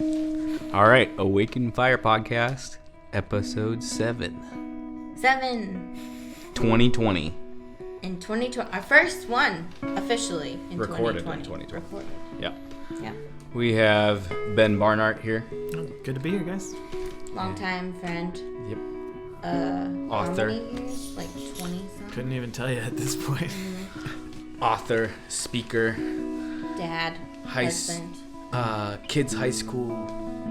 All right, Awaken Fire Podcast, episode 7. 2020. In 2020, our first one officially in Recorded 2020. in 2020. Recorded. Yeah. Yeah. We have Ben Barnart here. Good to be here, guys. Longtime friend. Yep. Author. Author. How many years? Like 20 something. Couldn't even tell you at this point. Author, speaker, Dad. Husband. kids high school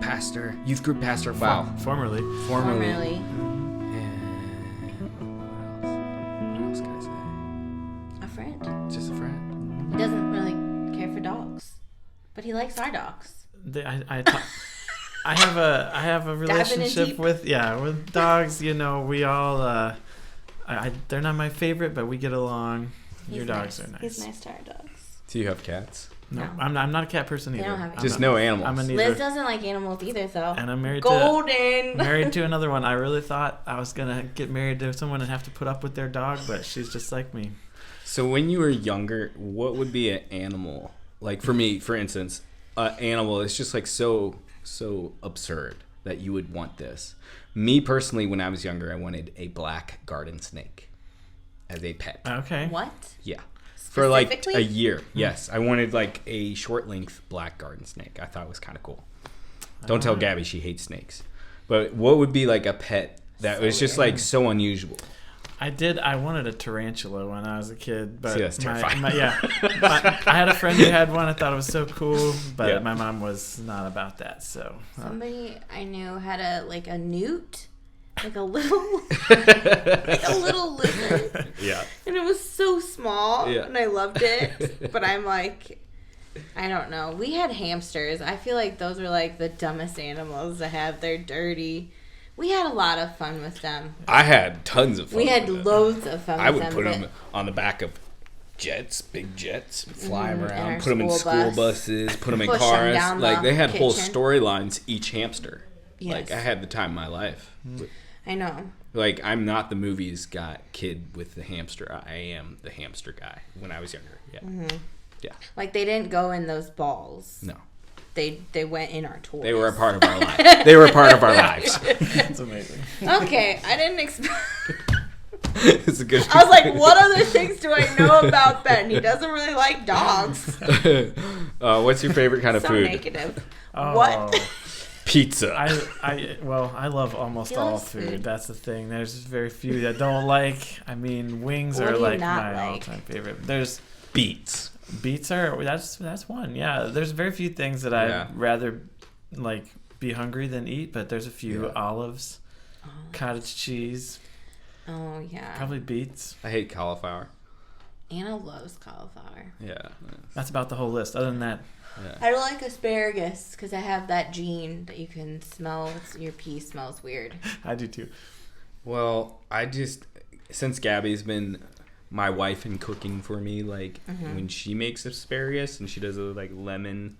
pastor, youth group pastor. Wow. Formerly. Formerly. And what else can I say? A friend. Just a friend. He doesn't really care for dogs, but he likes our dogs. I have a relationship with dogs. You know, we all they're not my favorite, but we get along. Your dogs are nice. He's nice to our dogs. Do you have cats? No, No. I'm not a cat person either. They don't have I'm Just not- no animals. I'm a neither. Liz doesn't like animals either, though. And I'm married Golden. to another one. I really thought I was gonna get married to someone and have to put up with their dog, but she's just like me. So when you were younger, what would be an animal? Like for me, for instance, an animal is just like so absurd that you would want this. Me personally, when I was younger, I wanted a black garden snake as a pet. Okay. What? Yeah. For like Specifically? a year. Yes. I wanted like a short length black garden snake. I thought it was kind of cool. Don't tell Gabby, she hates snakes. But what would be like a pet that was just like so unusual? I wanted a tarantula when I was a kid, but See, that's terrifying. I had a friend who had one. I thought it was so cool, but Yeah. my mom was not about that. So Somebody I knew had a newt, like a little lizard, Yeah. and it was so small, Yeah. and I loved it. But I'm like, I don't know. We had hamsters. I feel like those were like the dumbest animals to have. They're dirty. We had a lot of fun with them. I had tons of fun. We had with it. loads of fun I with would them. put but them on the back of jets, big jets, fly them in around, our put them in school school bus. buses, put them in Push 'em cars. down Like the they had whole kitchen. storylines, each hamster. Yes. Like I had the time of my life. I know. Like I'm not the movies kid with the hamster. I am the hamster guy when I was younger. Yeah. Mm-hmm. Yeah. Like they didn't go in those balls. No. They went in our toys. They were a part of our lives. They were a part of our lives. it's amazing. Okay, I didn't expect. It's a good. I was like, what other things do I know about Ben? He doesn't really like dogs. What's your favorite kind of So food? negative. Oh. What? Pizza. I love almost He all loves food. food. That's the thing. There's very few that don't like. I mean, wings What are do you like not my like? all-time favorite. There's Beets. beets are that's one. Yeah, there's very few things that Yeah. I'd rather like be hungry than eat, but there's a few. Yeah. Olives, cottage cheese, Oh yeah. probably beets. I hate cauliflower. Anna loves cauliflower. Yeah. That's about the whole list. Other than that, I don't like asparagus because I have that gene that you can smell. Your pee smells weird. I do too. Well, since Gabby's been my wife in cooking for me, like when she makes asparagus and she does like lemon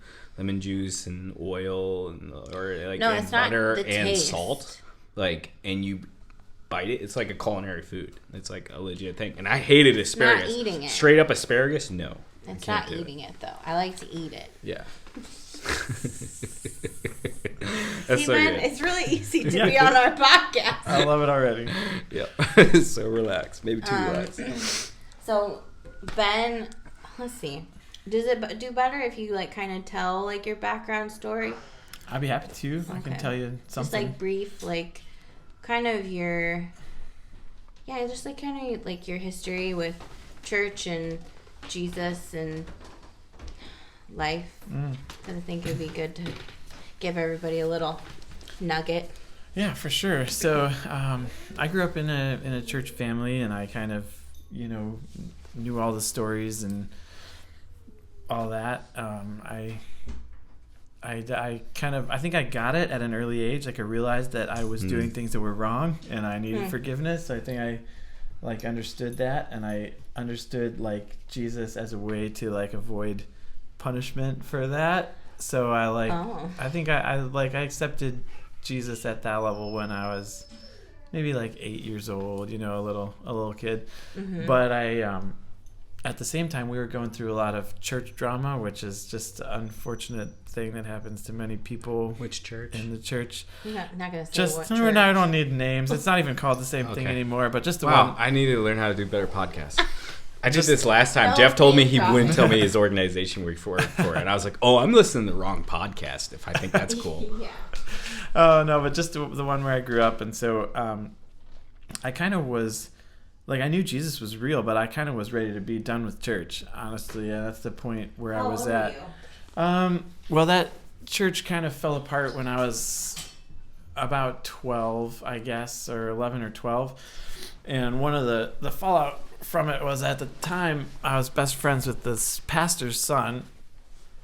juice and oil and and it's not butter the and taste. salt, like, and you bite it, it's like a culinary food. It's like a legit thing. And I hated asparagus. Not eating it. Straight up asparagus, no. It's Can't not do eating it though. I like to eat it. Yeah. See, so Ben, good. it's really easy to Yeah. be on our podcast. I love it already. Yeah. So relaxed. Maybe too relaxed. So, Ben, let's see. Does it do better if you like kind of tell like your background story? I'd be happy to. I can Okay. tell you Just something. like brief, like kind of just like kind of like your history with church and Jesus and life. Because I think it would be good to give everybody a little nugget. Yeah, for sure. So I grew up in a church family, and I kind of, knew all the stories and all that. I think I got it at an early age. Like I realized that I was doing things that were wrong, and I needed forgiveness. So I think I understood that, and I understood like Jesus as a way to like avoid punishment for that. So I think I accepted Jesus at that level when I was maybe like 8 years old, a little kid. But at the same time, we were going through a lot of church drama, which is just an unfortunate thing that happens to many people. Which church? In the church. I'm not going to say Just what church. I don't need names. It's not even called the same thing anymore. But just the wow, one. I need to learn how to do better podcasts. I did this last time. Jeff told me he wouldn't tell me his organization before it, and I was like, "Oh, I'm listening to the wrong podcast." If I think that's cool. Yeah. Oh no, but just the one where I grew up, and so I kind of was like, I knew Jesus was real, but I kind of was ready to be done with church. Honestly, yeah, that's the point where I was at. Well, that church kind of fell apart when I was about 12, I guess, or 11 or 12, and one of the fallout from it was, at the time I was best friends with this pastor's son,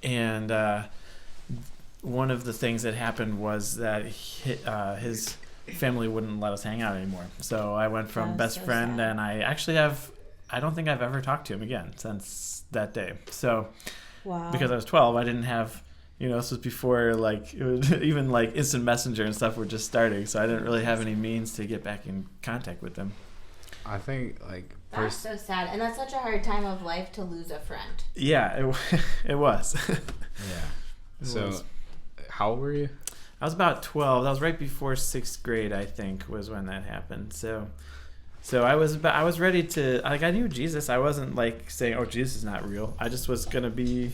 and one of the things that happened was that his family wouldn't let us hang out anymore. So I went from best friend, and I don't think I've ever talked to him again since that day. So because I was 12, I didn't have, this was before, like, it was even like instant messenger and stuff were just starting, so I didn't really have any means to get back in contact with them. I think, like, that's so sad, and that's such a hard time of life to lose a friend. Yeah, it was. So, how old were you? I was about 12. That was right before 6th grade, I think, was when that happened. So I was ready to, like, I knew Jesus. I wasn't like saying, "Oh, Jesus is not real." I just was gonna be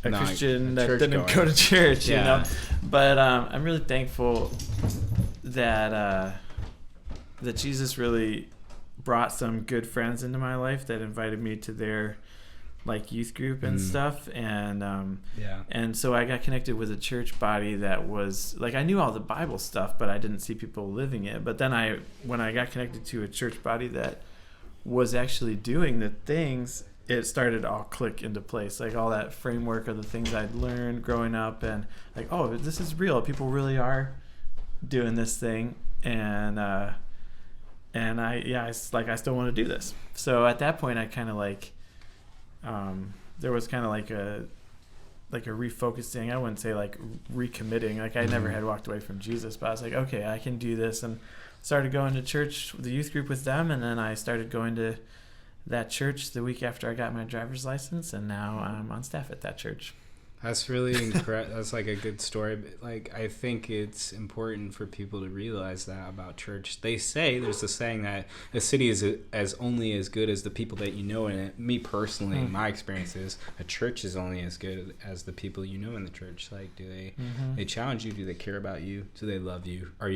a Christian that didn't go to church, you know. But I'm really thankful that that Jesus really brought some good friends into my life that invited me to their, like, youth group and stuff, and and so I got connected with a church body that was like, I knew all the Bible stuff, but I didn't see people living it. But then when I got connected to a church body that was actually doing the things, it started to all click into place, like all that framework of the things I'd learned growing up, and like, oh, this is real. People really are doing this thing, and I still want to do this. So at that point, I kind of like. There was kind of like a refocusing. I wouldn't say like recommitting. Like, I never had walked away from Jesus, but I was like, okay, I can do this, and started going to church, the youth group with them, and then I started going to that church the week after I got my driver's license, and now I'm on staff at that church. That's really incredible. That's like a good story. But, like, I think it's important for people to realize that about church. They say, there's a saying that a city is only as good as the people that you know in it. Me personally, my experience is a church is only as good as the people you know in the church. Like, do they challenge you? Do they care about you? Do they love you? Are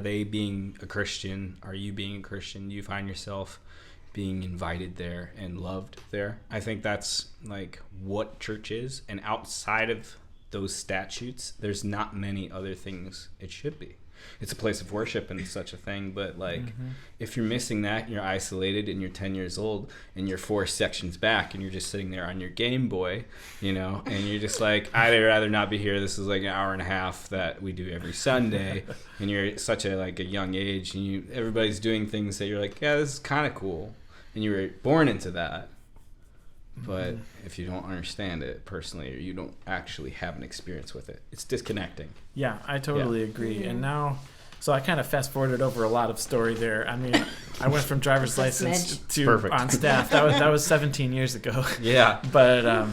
they being a Christian? Are you being a Christian? Do you find yourself being invited there and loved there? I think that's like what church is, and outside of those statutes, there's not many other things it should be. It's a place of worship and such a thing, but like if you're missing that, you're isolated and you're 10 years old and you're 4 sections back and you're just sitting there on your Game Boy, and you're just like, I'd rather not be here. This is like an hour and a half that we do every Sunday, and you're such a young age, and everybody's doing things that you're like, yeah, this is kind of cool. And you were born into that, but if you don't understand it personally, or you don't actually have an experience with it, it's disconnecting. Yeah, I totally agree. And now, so I kind of fast forwarded over a lot of story there. I mean, I went from driver's license to on staff. That was 17 years ago. Yeah, but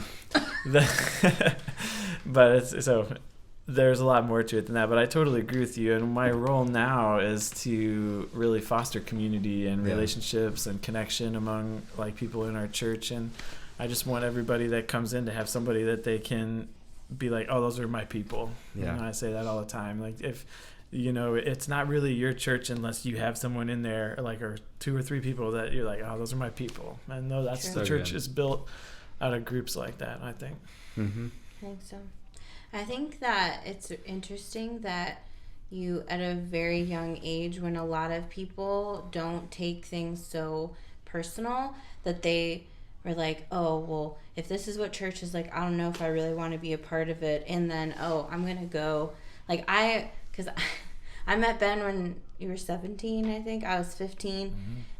there's a lot more to it than that, but I totally agree with you. And my role now is to really foster community and relationships and connection among like people in our church. And I just want everybody that comes in to have somebody that they can be like, oh, those are my people. Yeah. And I say that all the time. Like, if it's not really your church unless you have someone in there, like, or 2 or 3 people that you're like, oh, those are my people. And no, that's the church is built out of groups like that, I think. I think so. I think that it's interesting that you, at a very young age, when a lot of people don't take things so personal, that they were like, oh, well, if this is what church is like, I don't know if I really want to be a part of it. And then, oh, I'm going to go. Like, because I met Ben when you were 17, I think. I was 15.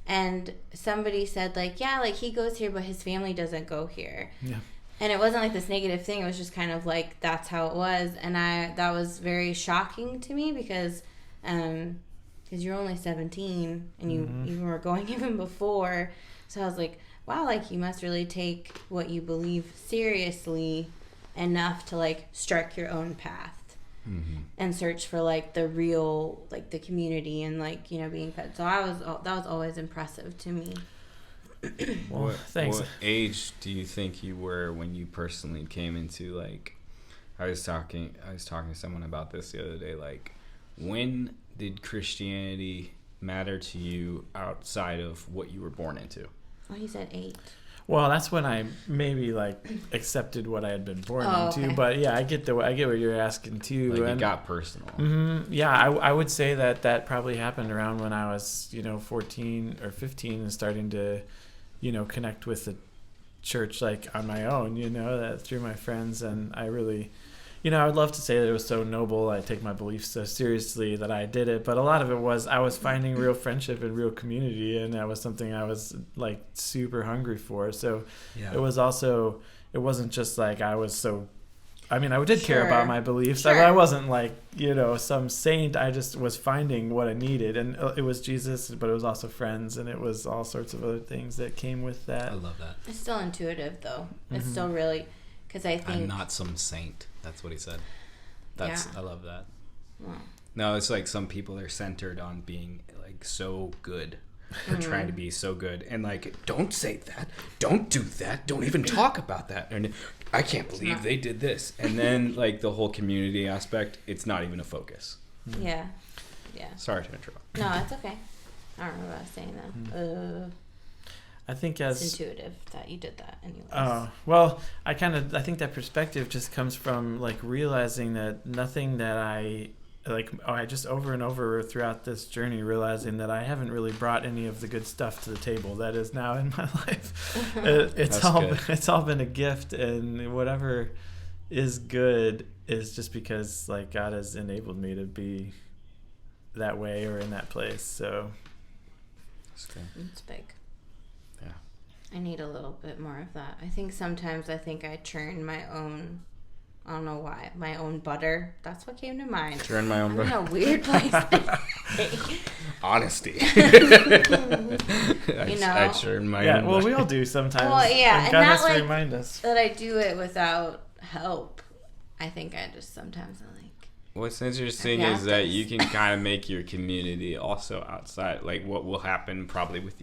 And somebody said, like, yeah, like, he goes here, but his family doesn't go here. Yeah. And it wasn't like this negative thing. It was just kind of like, that's how it was. And that was very shocking to me because you're only 17 and you were going even before. So I was like, wow, like you must really take what you believe seriously enough to like strike your own path. And search for like the real, like the community and like, you know, being fed. So that was always impressive to me. Well, thanks. What age do you think you were when you personally came into, like, I was talking to someone about this the other day, like, when did Christianity matter to you outside of what you were born into? Oh, he said 8. Well, that's when I maybe like accepted what I had been born into. Okay. But yeah, I get what you're asking too. Like, and, it got personal. Yeah, I would say that probably happened around when I was 14 or 15 and starting to connect with the church like on my own. That through my friends, and I really. I would love to say that it was so noble. I take my beliefs so seriously that I did it, but a lot of it was I was finding real friendship and real community, and that was something I was like super hungry for. So it wasn't just like I was so. I mean, I did care about my beliefs. Sure. I wasn't like some saint. I just was finding what I needed, and it was Jesus, but it was also friends, and it was all sorts of other things that came with that. I love that. It's still intuitive, though. It's still really. Because I think I'm not some saint. That's what he said. I love that. Wow. No, it's like some people are centered on being like so good. They're trying to be so good, and like, don't say that, don't do that, don't even talk about that, and I can't believe they did this. And then like the whole community aspect, it's not even a focus. Yeah. Sorry to interrupt. No, it's okay. I don't know what I was saying though. I think it's intuitive that you did that anyways. Oh, well, I think that perspective just comes from like realizing that nothing that I just over and over throughout this journey realizing that I haven't really brought any of the good stuff to the table that is now in my life. It's all been a gift, and whatever is good is just because like God has enabled me to be that way or in that place. So it's big. Yeah. I need a little bit more of that. I think sometimes I churn my own, I don't know why, my own butter. That's what came to mind. Churn my own butter. I'm in a weird place. Honesty. I churn my own butter. Well, we all do sometimes. Well, yeah. And God has to remind us. That I do it without help. I think I just sometimes I'm like. What's interesting is that you can kind of make your community also outside. Like what will happen probably with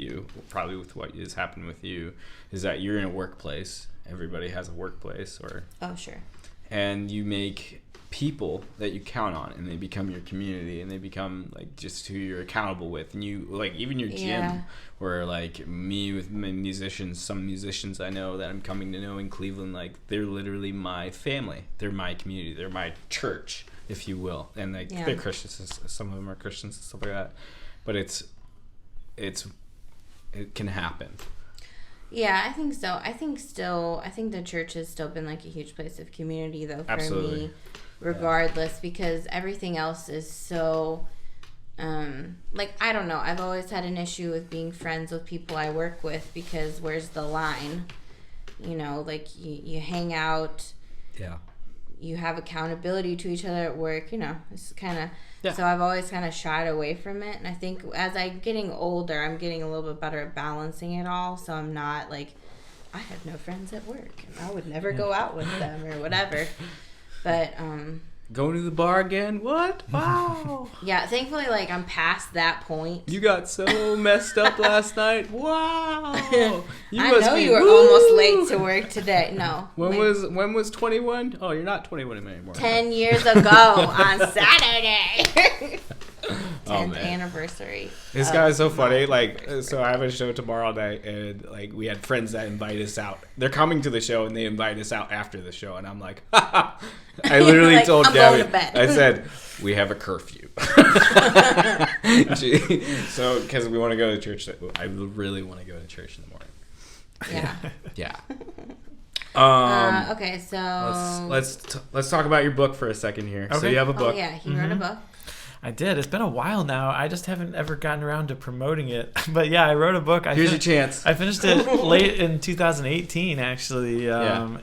what has happened with you is that you're in a workplace. Everybody has a workplace Oh, sure. And you make people that you count on, and they become your community, and they become like just who you're accountable with. And you like even your gym, where like me with my musicians, some musicians I know that I'm coming to know in Cleveland, like they're literally my family. They're my community. They're my church, if you will. And like they're Christians. Some of them are Christians and stuff like that. But it can happen. Yeah, I think so. I think the church has still been like a huge place of community though for me, regardless, because everything else is so like I don't know. I've always had an issue with being friends with people I work with because where's the line? Like you hang out. Yeah. You have accountability to each other at work, it's kind of, so I've always kind of shied away from it. And I think as I'm getting older, I'm getting a little bit better at balancing it all. So I'm not like, I have no friends at work and I would never go out with them or whatever. But, going to the bar again? What? Wow. Yeah, thankfully, like, I'm past that point. You got so messed up last night. Wow. I know you were almost late to work today. No. When was 21? Oh, you're not 21 anymore. 10 years ago on Saturday. 10th man. Anniversary. This guy is so funny. Like, so I have a show tomorrow night, and like we had friends that invite us out. They're coming to the show, and they invite us out after the show, and I'm like, I literally like, told I'm Gabby, going to bed. I said, we have a curfew. So, because we want to go to church, I really want to go to church in the morning. Yeah. Yeah. Okay, so let's talk about your book for a second here. Okay. So you have a book. Oh yeah, he wrote a book. I did. It's been a while now. I just haven't ever gotten around to promoting it. But yeah, I wrote a book. Here's your chance. I finished it late in 2018, actually. And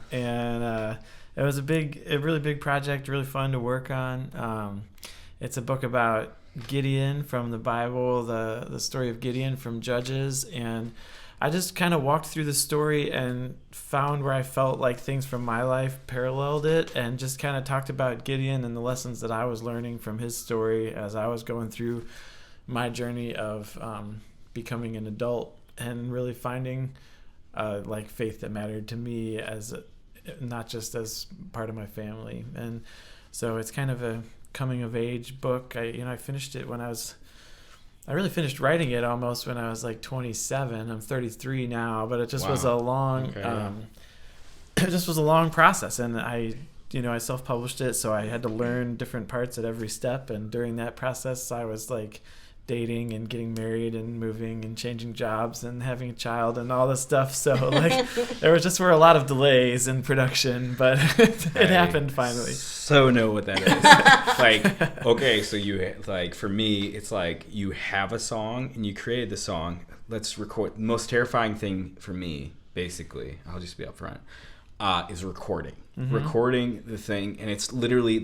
it was a really big project, really fun to work on. It's a book about Gideon from the Bible, the story of Gideon from Judges. And I just kind of walked through the story and found where I felt like things from my life paralleled it, and just kind of talked about Gideon and the lessons that I was learning from his story as I was going through my journey of becoming an adult and really finding like faith that mattered to me as not just as part of my family. And so it's kind of a coming of age book. I finished it when I really finished writing it almost when I was like 27. I'm 33 now, but it just was a long, it just was a long process. And I self-published it, so I had to learn different parts at every step. And during that process, I was like dating and getting married and moving and changing jobs and having a child and all this stuff. So like there were a lot of delays in production, but it happened finally. So know what that is. Like, okay, so you like, for me, it's like you have a song and you created the song. Let's record. The most terrifying thing for me, basically, I'll just be upfront, is recording. Recording the thing, and it's literally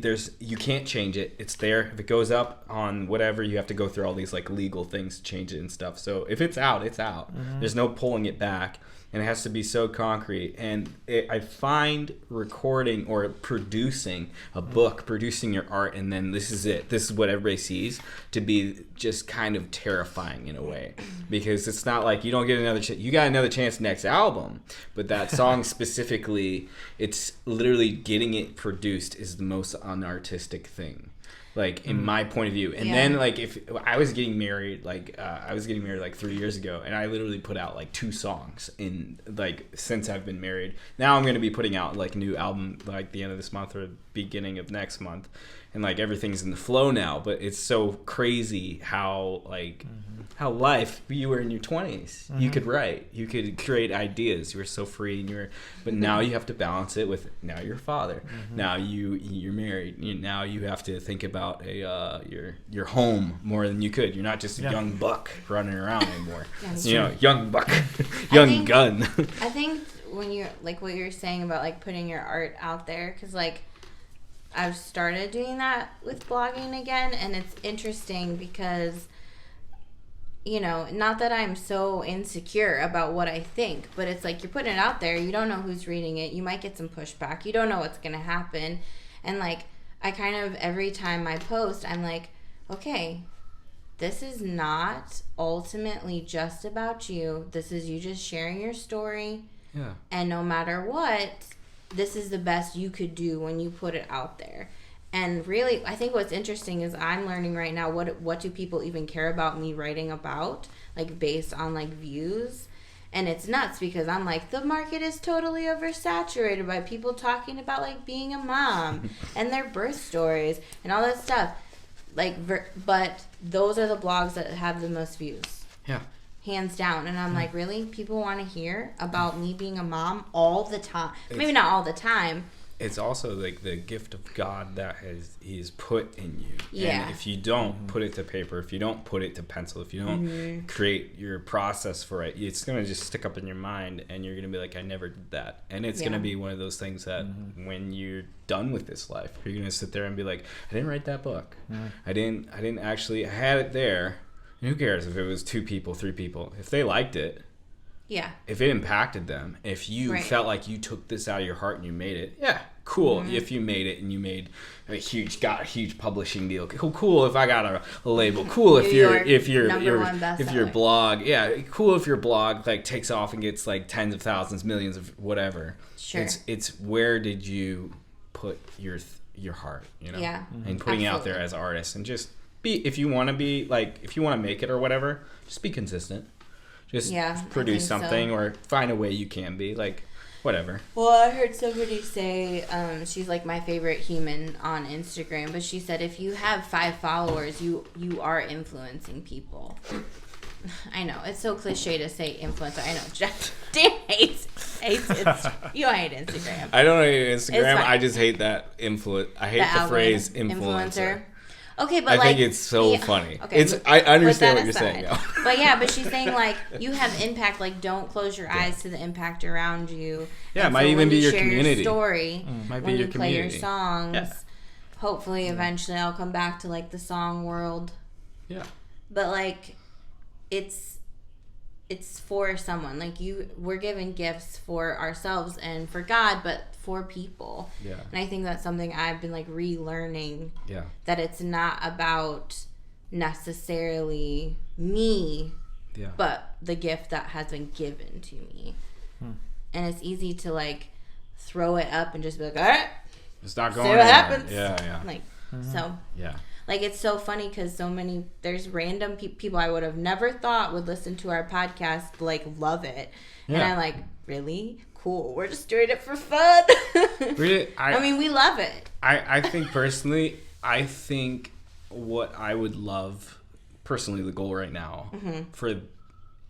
you can't change it. It's there. If it goes up on whatever, you have to go through all these like legal things to change it and stuff. So if it's out, it's out. There's no pulling it back, and it has to be so concrete. And I find recording or producing a book, producing your art, and then this is it. This is what everybody sees, to be just kind of terrifying in a way, because it's not like you don't get another chance. You got another chance next album, but that song specifically, it's literally getting it produced is the most unartistic thing, like in my point of view. And then like if I was getting married, like 3 years ago, and I literally put out like 2 songs in like since I've been married. Now I'm going to be putting out like a new album like the end of this month or beginning of next month, and like everything's in the flow now. But it's so crazy how like how life, you were in your 20s, you could write, you could create ideas, you were so free, and but now you have to balance it with, now you're a father, now you're married, now you have to think about your home more than you could. You're not just a young buck running around anymore. Young buck, young gun. I think when you're like what you're saying about like putting your art out there, because like I've started doing that with blogging again, and it's interesting because, not that I'm so insecure about what I think, but it's like you're putting it out there. You don't know who's reading it. You might get some pushback. You don't know what's going to happen. And like, I kind of, every time I post, I'm like, okay, this is not ultimately just about you. This is you just sharing your story. Yeah. And no matter what, this is the best you could do when you put it out there. And really, I think what's interesting is I'm learning right now what do people even care about me writing about, like based on like views. And it's nuts because I'm like, the market is totally oversaturated by people talking about like being a mom and their birth stories and all that stuff. Like, but those are the blogs that have the most views. Yeah. Hands down. And I'm like, really? People want to hear about me being a mom all the time? Maybe not all the time. It's also like the gift of God that he's put in you. Yeah. And if you don't put it to paper, if you don't put it to pencil, if you don't create your process for it, it's going to just stick up in your mind, and you're going to be like, I never did that. And it's going to be one of those things that when you're done with this life, you're going to sit there and be like, I didn't write that book. I didn't actually, I had it there. And who cares if it was 2 people, 3 people? If they liked it, if it impacted them, if you felt like you took this out of your heart and you made it, cool. If you made it and you made got a huge publishing deal, cool. If I got a label, cool. If your blog, cool. If your blog like takes off and gets like tens of thousands, millions of whatever. Sure. It's where did you put your heart, and putting it out there as artists, and just be, if you want to make it or whatever, just be consistent. Just produce something or find a way you can be, like, whatever. Well, I heard somebody say, she's like my favorite human on Instagram, but she said if you have 5 followers, you are influencing people. I know, it's so cliche to say influencer. I know, Jeff hates it. You hate Instagram. I don't hate Instagram. I just hate that influence. I hate the phrase influencer. Okay, but I think it's so funny. Okay, I understand what you're saying now. But she's saying like you have impact. Like, don't close your eyes to the impact around you. Yeah, it might even be your community. Your story might when be your you community. play your songs. Yeah. Hopefully, eventually, I'll come back to like the song world. Yeah. But like, it's it's for someone. Like we're given gifts for ourselves and for God, but for people. Yeah. And I think that's something I've been like relearning. Yeah. That it's not about necessarily me, but the gift that has been given to me. And it's easy to like throw it up and just be like, all right, it's not going see what anywhere. happens. Yeah. Like, so. Yeah. Like, it's so funny because there's random people I would have never thought would listen to our podcast, like, love it. Yeah. And I'm like, really? Cool. We're just doing it for fun. Really? I mean, we love it. I think personally, what I would love, personally, the goal right now for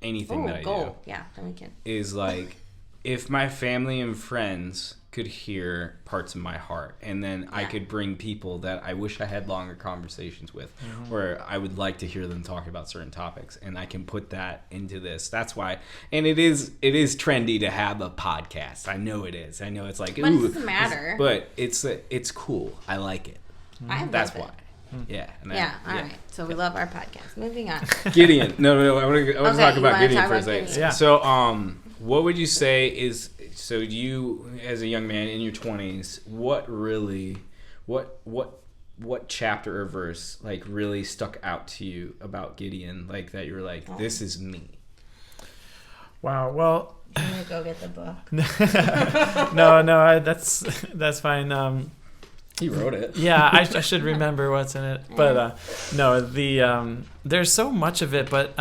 anything that I do. Yeah, then we can. Is like, if my family and friends could hear parts of my heart, and then I could bring people that I wish I had longer conversations with, where I would like to hear them talk about certain topics, and I can put that into this. That's why, and it is trendy to have a podcast. I know it is. I know it's like, but it doesn't matter. But it's cool. I like it. That's why. Yeah. All right. So we love our podcast. Moving on. Gideon. No. I want to talk about Gideon for a second. Yeah. So, what would you say is, so you as a young man in your 20s, what chapter or verse like really stuck out to you about Gideon, like that you were like, this is me? Wow. Well, I'm gonna go get the book. no, that's fine. He wrote it. Yeah, I should remember what's in it. But no, there's so much of it, but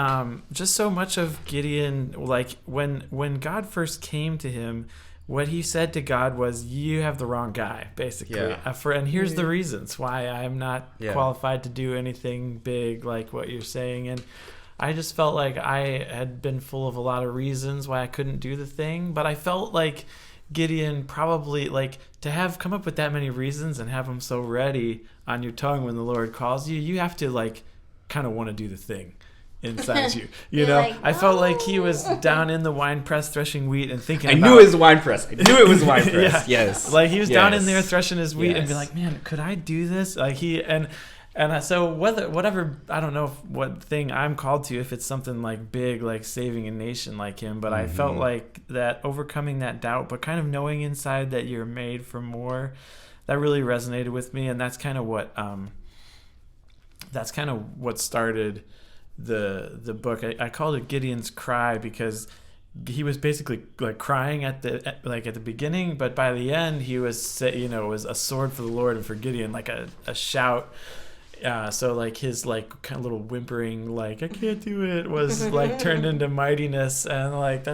just so much of Gideon. Like when God first came to him, what he said to God was, "You have the wrong guy," basically. Yeah. And here's the reasons why I'm not qualified to do anything big like what you're saying. And I just felt like I had been full of a lot of reasons why I couldn't do the thing, but I felt like Gideon probably, like, to have come up with that many reasons and have them so ready on your tongue when the Lord calls you, you have to like kind of want to do the thing inside you. You know, like, I felt like he was down in the wine press threshing wheat and thinking. I knew it was wine press. I knew it was wine press. Yes, like he was down in there threshing his wheat and be like, man, could I do this? Like so whatever, I don't know what thing I'm called to, if it's something like big, like saving a nation like him, but I felt like that overcoming that doubt, but kind of knowing inside that you're made for more, that really resonated with me. And that's kind of what started the book. I called it Gideon's Cry because he was basically like crying at the beginning, but by the end he was, it was a sword for the Lord, and for Gideon like a shout. So like his like kind of little whimpering, like I can't do it, was like turned into mightiness. And like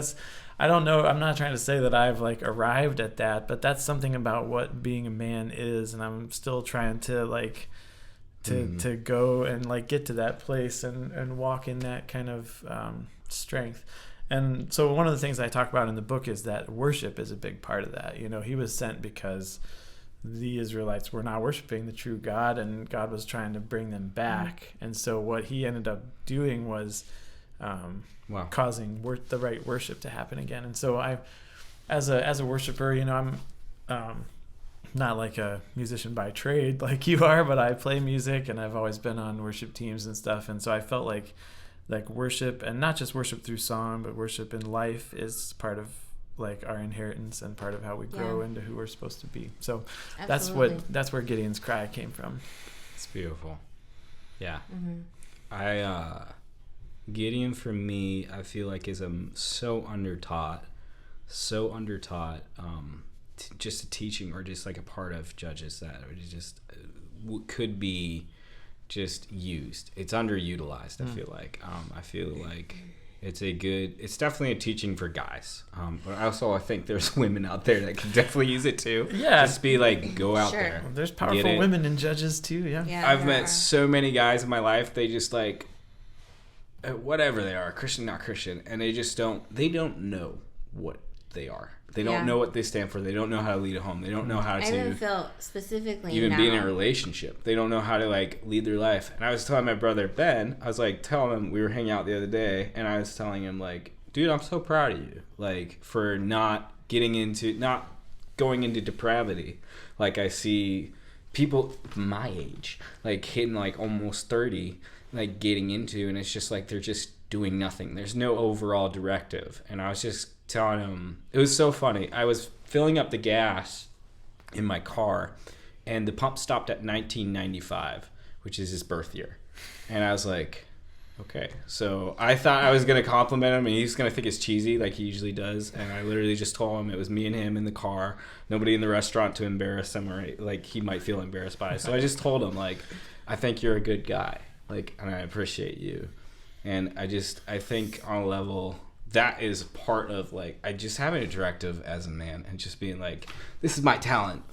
I don't know, I'm not trying to say that I've like arrived at that, but that's something about what being a man is, and I'm still trying to like to go and like get to that place and walk in that kind of strength. And so one of the things I talk about in the book is that worship is a big part of that. He was sent because the Israelites were not worshiping the true God, and God was trying to bring them back. And so what he ended up doing was causing the right worship to happen again. And so I, as a worshiper, I'm not like a musician by trade like you are, but I play music and I've always been on worship teams and stuff. And so I felt like worship, and not just worship through song, but worship in life, is part of like our inheritance and part of how we grow into who we're supposed to be. So that's where Gideon's Cry came from. It's beautiful. Yeah. Gideon for me, I feel like is so undertaught, just a teaching, or just like a part of Judges that just could be just used. It's underutilized. I feel like it's definitely a teaching for guys, but I think there's women out there that can definitely use it too. Just be like, go out there. There's powerful women in Judges too. I've met so many guys in my life, they just like whatever they are, Christian, not Christian, and they don't know what they are. They don't know what they stand for. They don't know how to lead a home. They don't know how to even feel specifically even be in a relationship. They don't know how to like lead their life. And I was telling my brother Ben, I was like telling him, we were hanging out the other day, and I was telling him like, dude, I'm so proud of you, like, for not going into depravity. Like, I see people my age, like hitting like almost 30, like getting into, and it's just like they're just doing nothing. There's no overall directive. And I was just telling him, it was so funny. I was filling up the gas in my car, and the pump stopped at 1995, which is his birth year. And I was like, okay. So I thought I was going to compliment him, and he's going to think it's cheesy like he usually does. And I literally just told him it was me and him in the car, nobody in the restaurant to embarrass him, or like he might feel embarrassed by it. So I just told him, like, I think you're a good guy, like, and I appreciate you. And I think on a level, that is part of, like, I just having a directive as a man and just being like, this is my talent.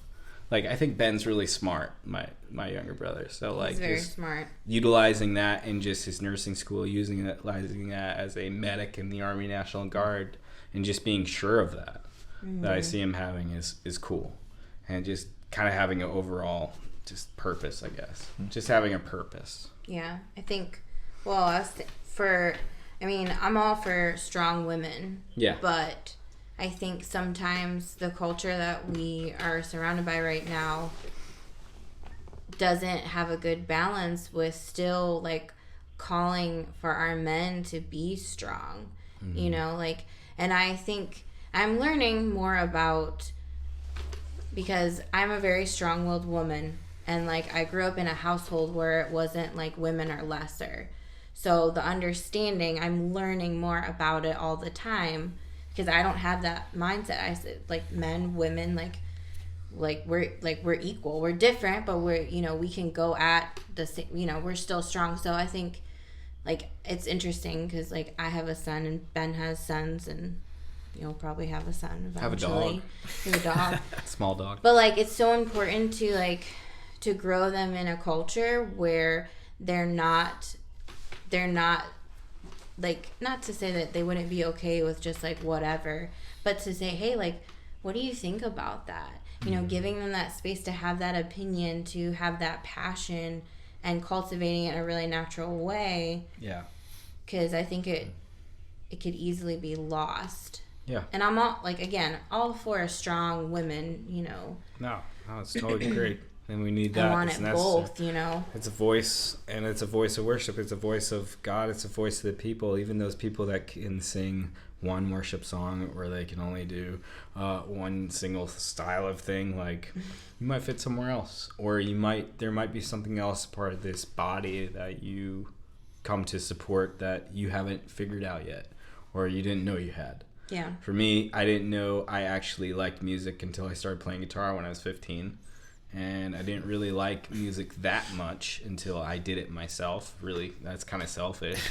Like, I think Ben's really smart, my younger brother. So, like, he's very just smart. utilizing that in just his nursing school, utilizing that as a medic in the Army National Guard, and just being sure of that, that I see him having is cool. And just kind of having an overall just purpose, I guess. Just having a purpose. Yeah, I think, well, I'm all for strong women. Yeah. But I think sometimes the culture that we are surrounded by right now doesn't have a good balance with still, like, calling for our men to be strong. You know, like, and I think I'm learning more about, because I'm a very strong-willed woman, and, like, I grew up in a household where it wasn't like women are lesser. So the understanding, I'm learning more about it all the time, because I don't have that mindset. I said, like, men, women, we're equal. We're different, but we're, you know, we can go at the same, you know, we're still strong. So I think, like, it's interesting because, like, I have a son and Ben has sons, and you'll probably have a son eventually. Have a dog. You have a dog. Small dog. But, like, it's so important to, like, to grow them in a culture where they're not, like, not to say that they wouldn't be okay with just, like, whatever, but to say, hey, like, what do you think about that? You know, giving them that space to have that opinion, to have that passion, and cultivating it in a really natural way. Yeah. Because I think it could easily be lost. Yeah. And I'm all, like, again, all for a strong women, you know. No, it's totally great. And we need that. I want it both, you know. It's a voice, and it's a voice of worship. It's a voice of God. It's a voice of the people. Even those people that can sing one worship song, or they can only do one single style of thing, like, you might fit somewhere else, or there might be something else part of this body that you come to support that you haven't figured out yet, or you didn't know you had. Yeah. For me, I didn't know I actually liked music until I started playing guitar when I was 15. And I didn't really like music that much until I did it myself. Really, that's kind of selfish.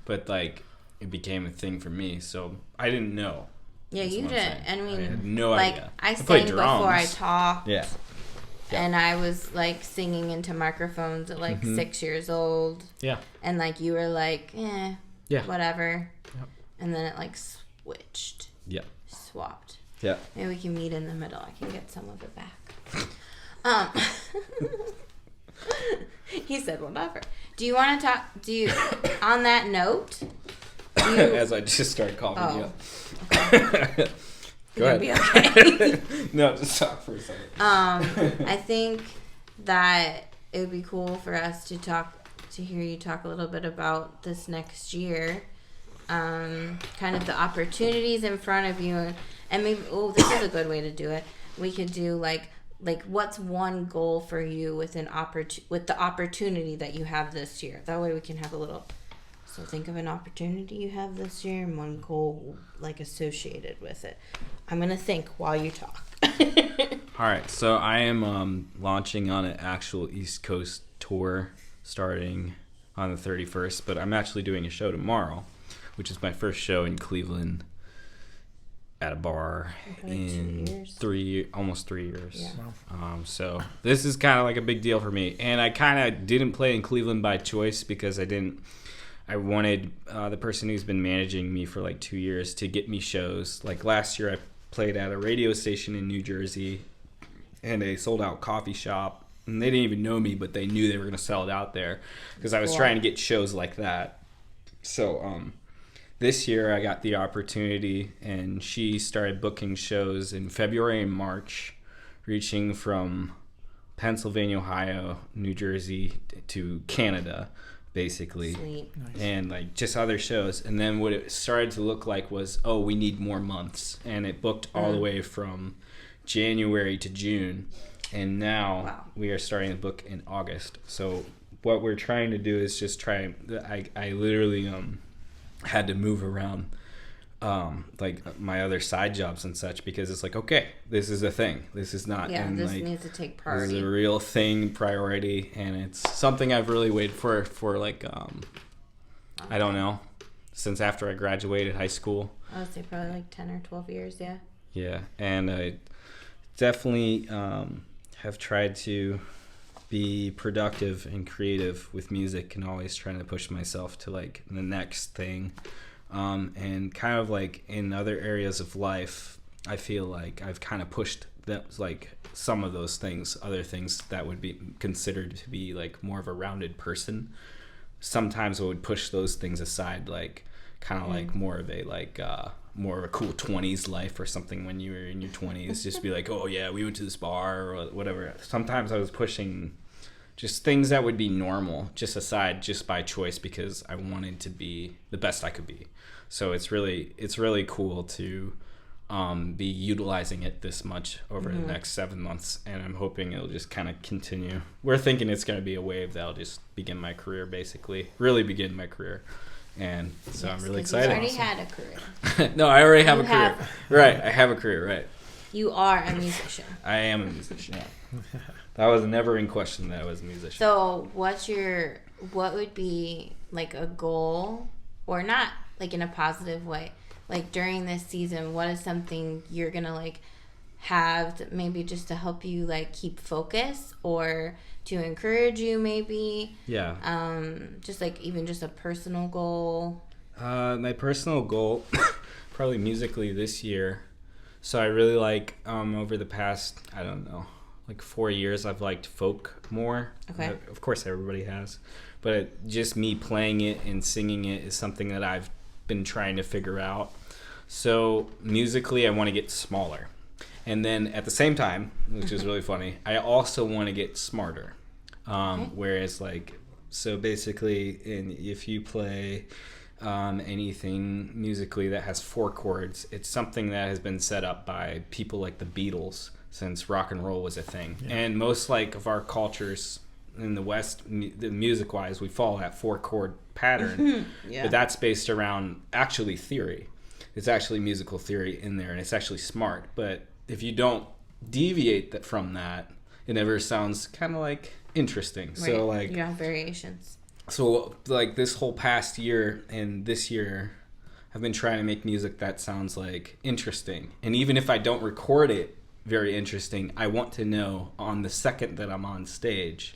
But, like, it became a thing for me. So I didn't know. Yeah, you didn't. I mean, I had no idea. I sang before I talked. Yeah. And I was, like, singing into microphones at, like, 6 years old. Yeah. And, like, you were like, whatever. Yep. And then it, like, switched. Yeah. Swapped. Yeah. Maybe we can meet in the middle. I can get some of it back. He said whatever. Do you want to talk? On that note? As I just started coughing you up. Okay. Go ahead. Be okay. No, just talk for a second. I think that it would be cool for us to hear you talk a little bit about this next year. Kind of the opportunities in front of you, and maybe, this is a good way to do it. We could do like what's one goal for you with the opportunity that you have this year. That way we can have a little. So think of an opportunity you have this year and one goal, like, associated with it. I'm gonna think while you talk. All right, so I am launching on an actual East Coast tour starting on the 31st, but I'm actually doing a show tomorrow, which is my first show in Cleveland at a bar in almost 3 years. Yeah. So this is kind of like a big deal for me, and I kind of didn't play in Cleveland by choice because I wanted the person who's been managing me for like 2 years to get me shows. Like last year I played at a radio station in New Jersey and a sold out coffee shop, and they didn't even know me, but they knew they were going to sell it out there because I was trying to get shows like that. So this year I got the opportunity, and she started booking shows in February and March, reaching from Pennsylvania, Ohio, New Jersey to Canada. basically. Sweet. Nice. And like just other shows. And then what it started to look like was, oh, we need more months. And it booked all the way from January to June. And now we are starting to book in August. So what we're trying to do is just try. I literally had to move around like my other side jobs and such, because it's like, okay, this is a thing. This is not. Yeah, and this like, needs to take this priority. is a real thing, priority, and it's something I've really waited for like I don't know, since after I graduated high school. I would say probably like 10 or 12 years, yeah. Yeah, and I definitely have tried to be productive and creative with music, and always trying to push myself to like the next thing. And kind of like in other areas of life, I feel like I've kind of pushed that, like some of those things, other things that would be considered to be like more of a rounded person. Sometimes I would push those things aside, like kind of like more of a more of a cool 20s life or something when you were in your 20s. Just be like, oh yeah, we went to this bar or whatever. Sometimes I was pushing just things that would be normal just aside, just by choice, because I wanted to be the best I could be. So it's really cool to be utilizing it this much over the next 7 months, and I'm hoping it'll just kind of continue. We're thinking it's going to be a wave that'll just begin my career, basically, really begin my career. And so I'm really excited. You already had a career. No, I already have a career. Right, I have a career, right. You are a musician. I am a musician. Yeah. That was never in question that I was a musician. So what would be like a goal, or not like in a positive way, like during this season, what is something you're going to like have to, maybe just to help you like keep focus or to encourage you maybe? Yeah. Just like even just a personal goal. My personal goal, probably musically this year. So I really like, over the past, I don't know, like 4 years, I've liked folk more. Okay. Of course, everybody has. But just me playing it and singing it is something that I've been trying to figure out. So musically, I want to get smaller. And then at the same time, which is really funny, I also want to get smarter. Whereas like, so basically, if you play anything musically that has 4 chords, it's something that has been set up by people like the Beatles since rock and roll was a thing. Yeah. And most like of our cultures in the West, music wise, we follow that 4 chord pattern. Yeah. But that's based around actually theory. It's actually musical theory in there, and it's actually smart. But if you don't deviate from that, it never sounds kind of like interesting. Right. So like, you have variations. So like this whole past year and this year, I've been trying to make music that sounds like interesting. And even if I don't record it very interesting, I want to know on the second that I'm on stage,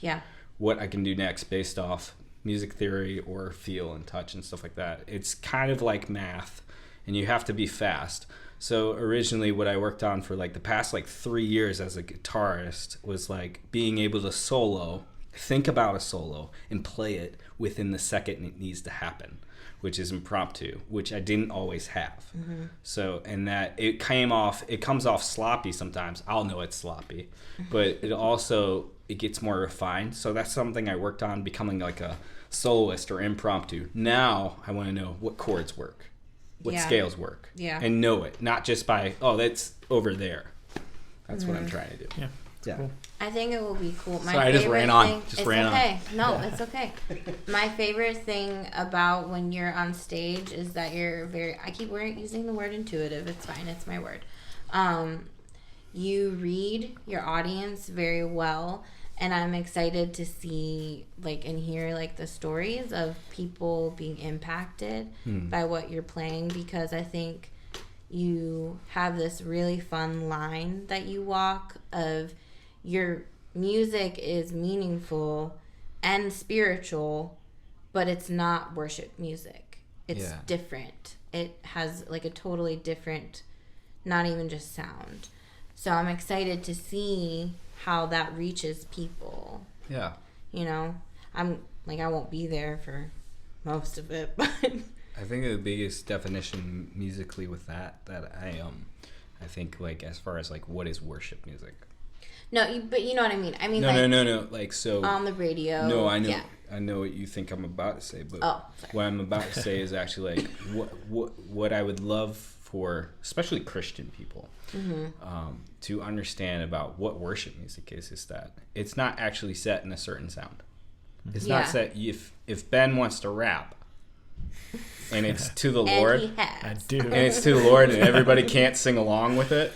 what I can do next based off music theory or feel and touch and stuff like that. It's kind of like math, and you have to be fast. So originally what I worked on for like the past like 3 years as a guitarist was like being able to solo, think about a solo, and play it within the second it needs to happen, which is impromptu, which I didn't always have. Mm-hmm. So, and that it comes off sloppy sometimes. I'll know it's sloppy, but it gets more refined. So that's something I worked on, becoming like a soloist or impromptu. Now I want to know what chords work, what scales work, and know it, not just by, oh, that's over there. That's what I'm trying to do. Yeah. Yeah. Cool. I think it will be cool. Sorry, I just ran on. It's okay. No, it's okay. My favorite thing about when you're on stage is that you're I keep using the word intuitive. It's fine. It's my word. You read your audience very well, and I'm excited to see and hear the stories of people being impacted by what you're playing, because I think you have this really fun line that you walk of your music is meaningful and spiritual, but it's not worship music. It's different. It has a totally different, not even just sound. So I'm excited to see how that reaches people. Yeah. I'm I won't be there for most of it, but I think the biggest definition musically with that I think as far as what is worship music, No, but you know what I mean. I mean, No. Like, so on the radio. No, I know. Yeah. I know what you think I'm about to say, but sorry. what I'm about to say is actually like what I would love for, especially Christian people, to understand about what worship music is that it's not actually set in a certain sound. It's not set. If Ben wants to rap, and it's to the Lord, he has. I do, and it's to the Lord, and everybody can't sing along with it.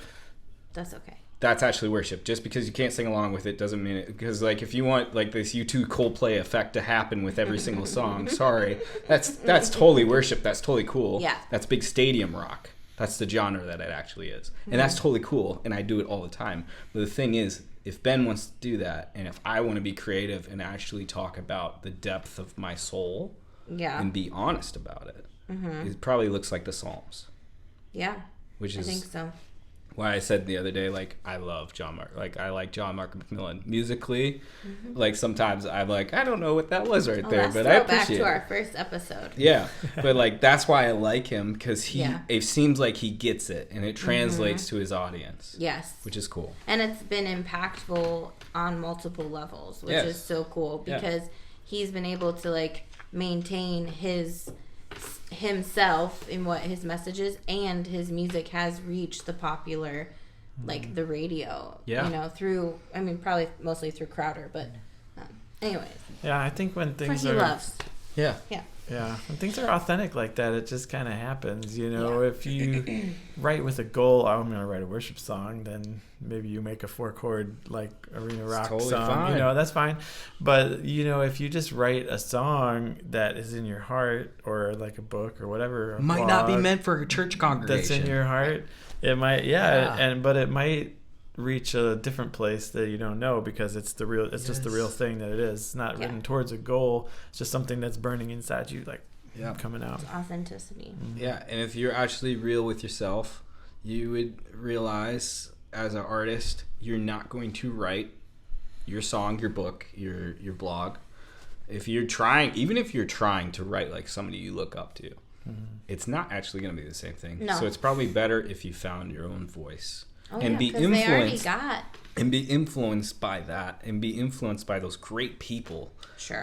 That's okay. That's actually worship. Just because you can't sing along with it doesn't mean it. Because like if you want like this U2 Coldplay effect to happen with every single song, sorry, that's totally worship. That's totally cool. Yeah. That's big stadium rock. That's the genre that it actually is, and that's totally cool. And I do it all the time. But the thing is, if Ben wants to do that, and if I want to be creative and actually talk about the depth of my soul, and be honest about it, it probably looks like the Psalms. Yeah. Which is I think so. Why I said the other day, like, I love John Mark. Like, I like John Mark McMillan. Musically, like, sometimes I'm like, I don't know what that was right there, but I appreciate it. Back to our first episode. Yeah, but, like, that's why I like him, because it seems like he gets it, and it translates to his audience. Yes. Which is cool. And it's been impactful on multiple levels, which is so cool, because he's been able to, like, maintain himself in what his message is, and his music has reached the popular, like the radio, you know, through, I mean, probably mostly through Crowder, but anyways. Yeah, I think when things loves. Yeah. Yeah, when things are authentic like that, it just kind of happens, you know. If you write with a goal, I'm going to write a worship song, then maybe you make a 4-chord like arena rock song, fine. You know, that's fine. But, you know, if you just write a song that is in your heart, or like a book or whatever, might not be meant for a church congregation. That's in your heart. It might, but it might reach a different place that you don't know, because it's just the real thing that it is. It's not written towards a goal. It's just something that's burning inside you, like coming out. It's authenticity. Yeah, and if you're actually real with yourself, you would realize as an artist, you're not going to write your song, your book, your blog. If you're trying, even if you're trying to write like somebody you look up to, it's not actually going to be the same thing. No. So it's probably better if you found your own voice. And be influenced by that, and be influenced by those great people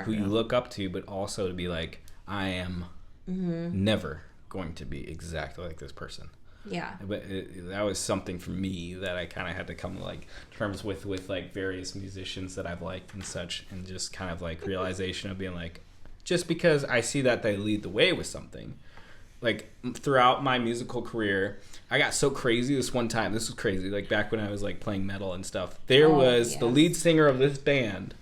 who you look up to, but also to be like, I am never going to be exactly like this person. Yeah. But that was something for me that I kind of had to come to like terms with like various musicians that I've liked and such, and just kind of like realization of being like, just because I see that they lead the way with something. Like, throughout my musical career, I got so crazy this one time. This was crazy. Like, back when I was, like, playing metal and stuff. There was the lead singer of this band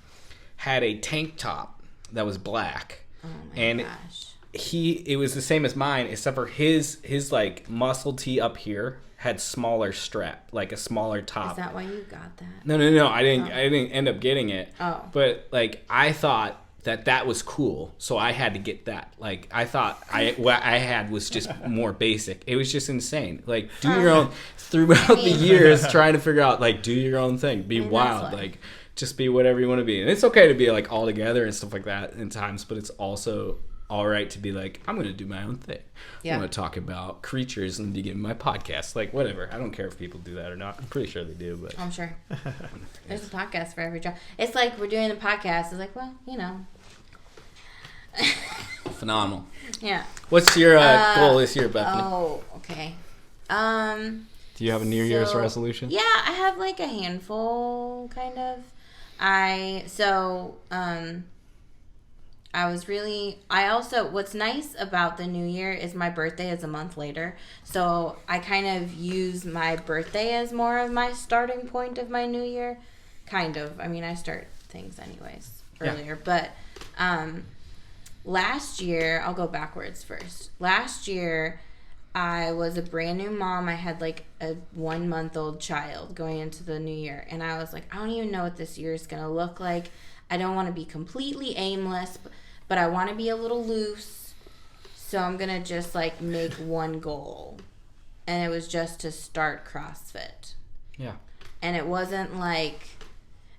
had a tank top that was black. Oh, my gosh. It was the same as mine, except for his like, muscle tee up here had smaller strap, like a smaller top. Is that why you got that? No. I didn't end up getting it. Oh. But, like, I thought that was cool, so I had to get that. Like, I thought what I had was just more basic. It was just insane. Like, do your own throughout the years, trying to figure out, like, do your own thing, be wild, like, just be whatever you want to be. And it's okay to be like all together and stuff like that in times, but it's also all right to be like, I'm going to do my own thing. Yeah. I'm going to talk about creatures and begin my podcast, like, whatever. I don't care if people do that or not. I'm pretty sure they do, but I'm sure there's a podcast for every job. It's like, we're doing the podcast. It's like, well, you know. Phenomenal. Yeah. What's your goal this year, Bethany? Oh, okay. Do you have a New Year's resolution? Yeah, I have like a handful, kind of. What's nice about the New Year is my birthday is a month later. So I kind of use my birthday as more of my starting point of my New Year. Kind of. I mean, I start things anyways earlier. Yeah. But last year, I'll go backwards first. Last year, I was a brand new mom. I had like a 1-month-old child going into the new year. And I was like, I don't even know what this year is going to look like. I don't want to be completely aimless, but I want to be a little loose. So I'm going to just like make one goal. And it was just to start CrossFit. Yeah. And it wasn't like,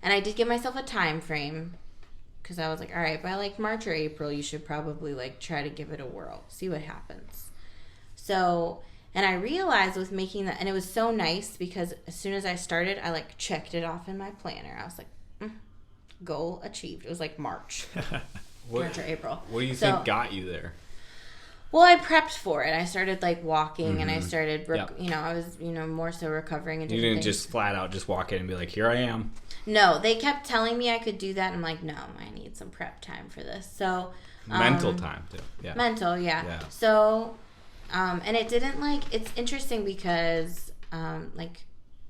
and I did give myself a time frame. Because I was like, all right, by like March or April, you should probably like try to give it a whirl. See what happens. So And I realized with making that, and it was so nice because as soon as I started, I like checked it off in my planner. I was like, goal achieved. It was like March or April. What do you think got you there? Well, I prepped for it. I started like walking, and I started, I was, more so recovering. And you didn't just flat out just walk in and be like, here I am. No, they kept telling me I could do that. And I'm like, no, I need some prep time for this. So mental time too. Yeah. Mental, yeah. So, and it didn't it's interesting because,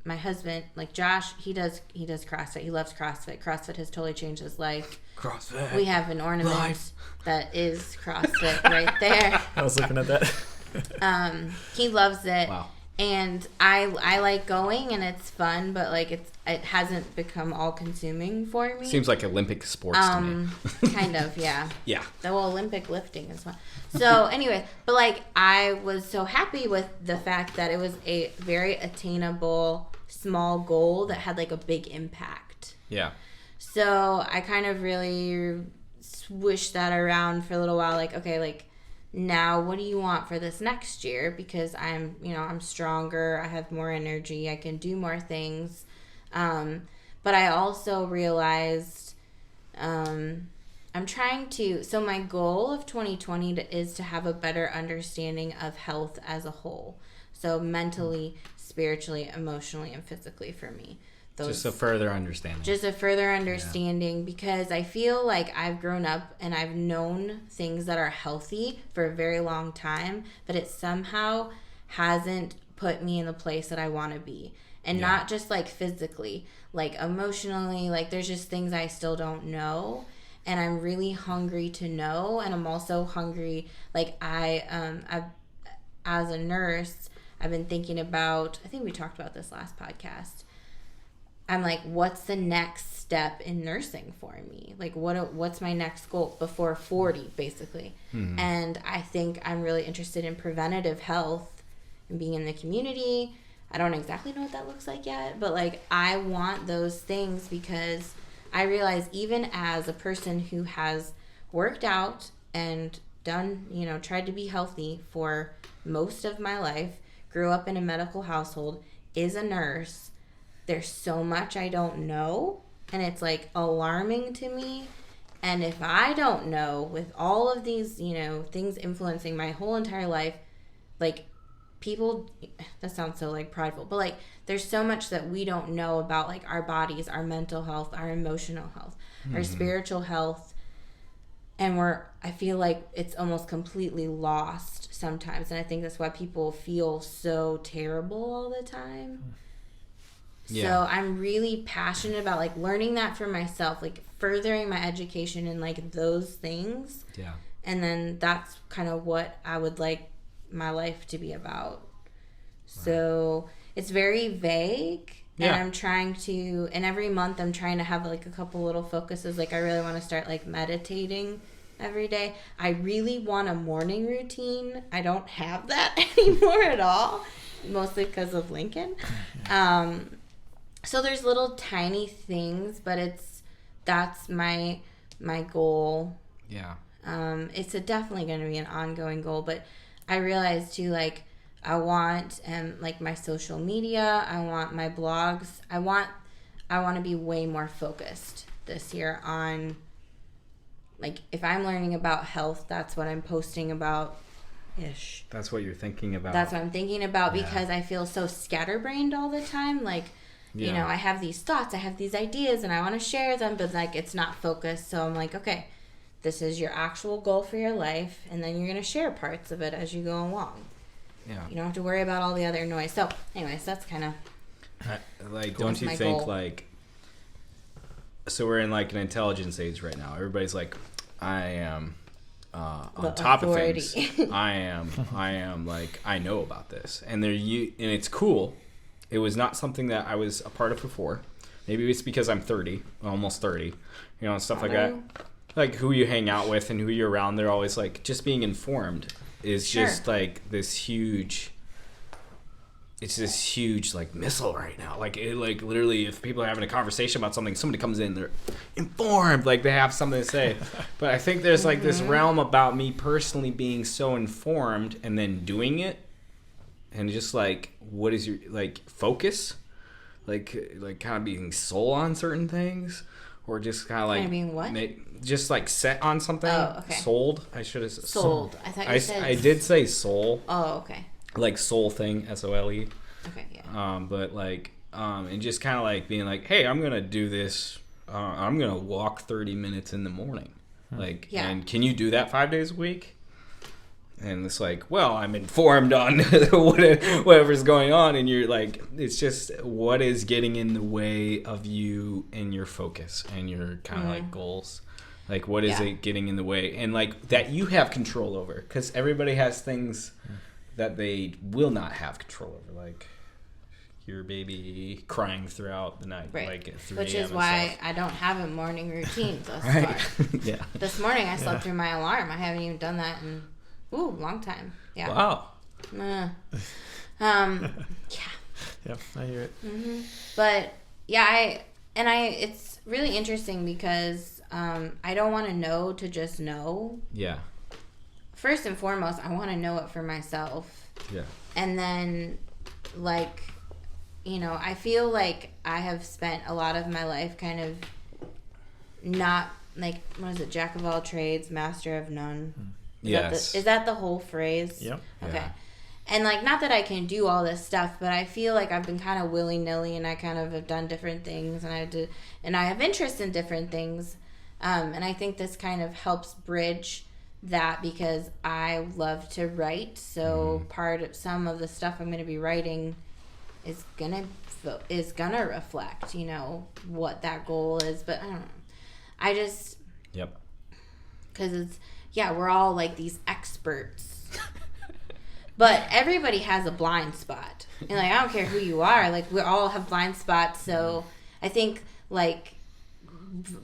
my husband, like Josh, he does CrossFit. He loves CrossFit. CrossFit has totally changed his life. CrossFit. We have an ornament that is CrossFit right there. I was looking at that. He loves it. Wow. And I like going, and it's fun, but it hasn't become all consuming for me. Seems like Olympic sports to me. Kind of, yeah. Yeah. The Olympic lifting is fun. So anyway, but I was so happy with the fact that it was a very attainable small goal that had a big impact. Yeah. So I kind of really swished that around for a little while. Now what do you want for this next year? Because I'm stronger. I have more energy. I can do more things. But I also realized I'm trying to, so my goal of 2020 is to have a better understanding of health as a whole. So mentally, spiritually, emotionally, and physically for me. Just a further understanding. Because I feel like I've grown up and I've known things that are healthy for a very long time, but it somehow hasn't put me in the place that I want to be. And not just physically, emotionally, there's just things I still don't know. And I'm really hungry to know. And I'm also hungry, I've, as a nurse, I've been thinking about, I think we talked about this last podcast. I'm like, what's the next step in nursing for me? What's my next goal before 40, basically? Mm-hmm. And I think I'm really interested in preventative health and being in the community. I don't exactly know what that looks like yet, but I want those things because I realize even as a person who has worked out and done, tried to be healthy for most of my life, grew up in a medical household, is a nurse, there's so much I don't know, and it's alarming to me. And if I don't know, with all of these, things influencing my whole entire life, people, that sounds so prideful, but there's so much that we don't know about our bodies, our mental health, our emotional health, our spiritual health, and I feel it's almost completely lost sometimes, and I think that's why people feel so terrible all the time. Yeah. So I'm really passionate about learning that for myself, furthering my education in those things. Yeah. And then that's kind of what I would like my life to be about. Right. So it's very vague. Yeah. And I'm trying to, and every month I'm trying to have a couple little focuses. I really want to start meditating every day. I really want a morning routine. I don't have that anymore at all, mostly because of Lincoln. So there's little tiny things, but that's my goal. Yeah. It's definitely going to be an ongoing goal, but I realize too, I want my social media, I want my blogs, I want to be way more focused this year on if I'm learning about health, that's what I'm posting about ish. That's what you're thinking about. That's what I'm thinking about because I feel so scatterbrained all the time. I have these thoughts, I have these ideas, and I want to share them, but it's not focused. So I'm okay, this is your actual goal for your life, and then you're going to share parts of it as you go along. Yeah. You don't have to worry about all the other noise. So anyways, that's kind of don't you think goal. So we're in an intelligence age right now. Everybody's I am on top authority. Of things. I am I know about this, and and it's cool. It was not something that I was a part of before. Maybe it's because I'm 30, almost 30, and stuff like that. Who you hang out with and who you're around, they're always just being informed is just this huge. It's this huge missile right now. Literally, if people are having a conversation about something, somebody comes in, they're informed, they have something to say. But I think there's this realm about me personally being so informed and then doing it and just like what is your like focus, like kind of being soul on certain things, or just kind of like being what? Just like set on something. Oh, okay. Sold. I should have said sold. I thought you said. I did say soul. Oh, okay. Like soul thing, SOLE. Okay, yeah. But like, and just kind of like being like, hey, I'm gonna do this. I'm gonna walk 30 minutes in the morning. Like, and can you do that 5 days a week? And it's like, well, I'm informed on whatever's going on, and you're like, it's just what is getting in the way of you and your focus and your kind of like goals. Like, what is it getting in the way? And like that you have control over, because everybody has things that they will not have control over, like your baby crying throughout the night, like at 3 Which is why I don't have a morning routine thus far. Yeah. This morning I slept through my alarm. I haven't even done that in long time. Yeah. Wow. Yeah. Yep, I hear it. Mm-hmm. But yeah, it's really interesting because I don't want to know to just know. Yeah. First and foremost, I want to know it for myself. Yeah. And then, like, I feel like I have spent a lot of my life kind of not, like, what is it, jack of all trades, master of none. Is that the whole phrase? Yep. Okay. Yeah. And, like, not that I can do all this stuff, but I feel like I've been kind of willy-nilly, and I kind of have done different things, and I have interest in different things. And I think this kind of helps bridge that, because I love to write. So some of the stuff I'm going to be writing is gonna reflect, what that goal is. But I don't know. I just because it's we're all like these experts. But everybody has a blind spot. And, like, I don't care who you are. Like, we all have blind spots. So I think, like,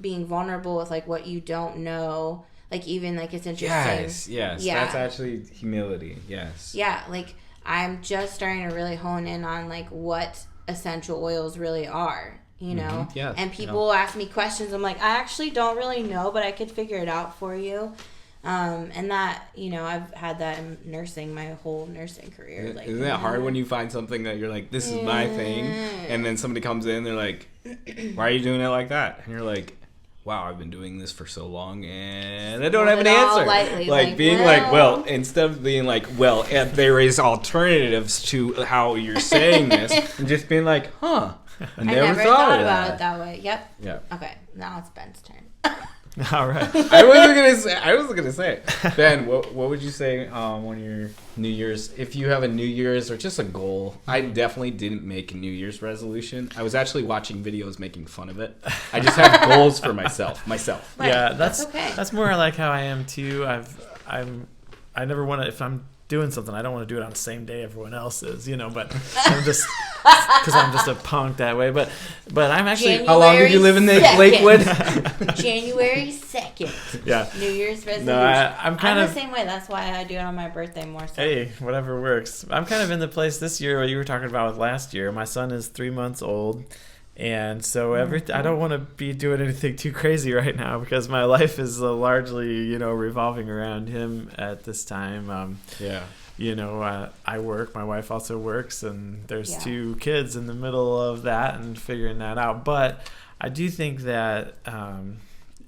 being vulnerable with, like, what you don't know, like, even, like, it's interesting. Yes. Yeah. That's actually humility. Yes. Yeah. Like, I'm just starting to really hone in on, like, what essential oils really are, Yeah. And people ask me questions. I'm like, I actually don't really know, but I could figure it out for you. And that, I've had that in nursing my whole nursing career. Like, isn't that hard when you find something that you're like, this is my thing, and then somebody comes in, they're like, why are you doing it like that? And you're like, wow, I've been doing this for so long, and I don't have an answer. Lightly, like being instead of being like, well, there is alternatives to how you're saying this, and just being like, I never thought about it that way. Yep. Yeah. Okay, now it's Ben's turn. All right. I wasn't gonna say it. Ben, what would you say on your New Year's, if you have a New Year's or just a goal? I definitely didn't make a New Year's resolution. I was actually watching videos making fun of it. I just have goals for myself. Right. Yeah, that's okay. That's more like how I am too. I never want to, if I'm doing something, I don't want to do it on the same day everyone else is, but I'm just because I'm just a punk that way. But I'm actually. January how long did you live in Lakewood? January 2nd. Yeah. New Year's resolution. No, I'm kind of the same way. That's why I do it on my birthday more. So. Hey, whatever works. I'm kind of in the place this year what you were talking about with last year. My son is 3 months old. And so I don't want to be doing anything too crazy right now, because my life is largely, revolving around him at this time. I work. My wife also works, and there's 2 kids in the middle of that and figuring that out. But I do think that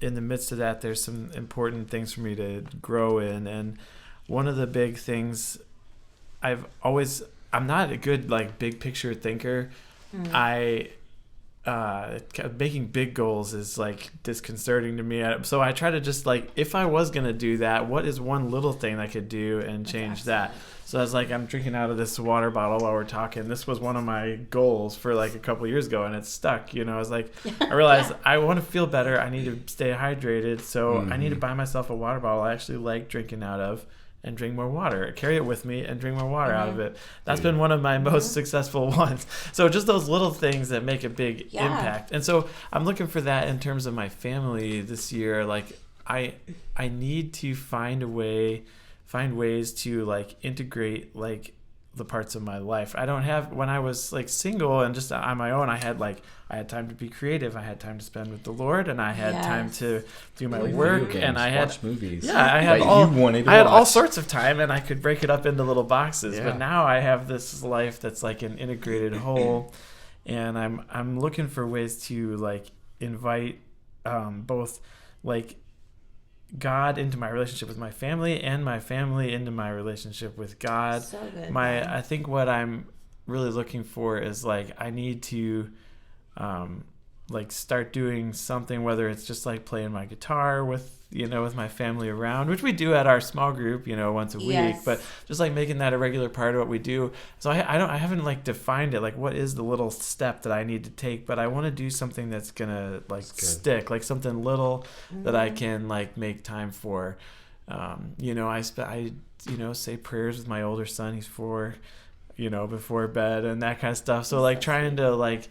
in the midst of that, there's some important things for me to grow in. And one of the big things I'm not a good, like, big picture thinker. Making big goals is, like, disconcerting to me. So I try to just, like, if I was going to do that, what is one little thing I could do and change that? So I was like, I'm drinking out of this water bottle while we're talking. This was one of my goals for, like, a couple years ago, and it's stuck. I was like, I realized I want to feel better. I need to stay hydrated. So I need to buy myself a water bottle I actually like drinking out of, and drink more water. Carry it with me and drink more water out of it. That's been one of my most successful ones. So just those little things that make a big impact. And so I'm looking for that in terms of my family this year. Like, I need to find ways to, like, integrate, like the parts of my life. I don't have, when I was like single and just on my own, I had time to be creative. I had time to spend with the Lord, and I had time to do my work, and I had watch movies. Yeah, I had all sorts of time, and I could break it up into little boxes. Yeah. But now I have this life that's like an integrated whole, and I'm looking for ways to like invite both like God into my relationship with my family, and my family into my relationship with God. So good. I think what I'm really looking for is like, I need to like start doing something, whether it's just like playing my guitar with my family around, which we do at our small group, once a week, but just like making that a regular part of what we do. So I haven't like defined it, like what is the little step that I need to take, but I want to do something that's gonna like stick, like something little that I can like make time for. I say prayers with my older son. He's 4, before bed and that kind of stuff. So like trying to like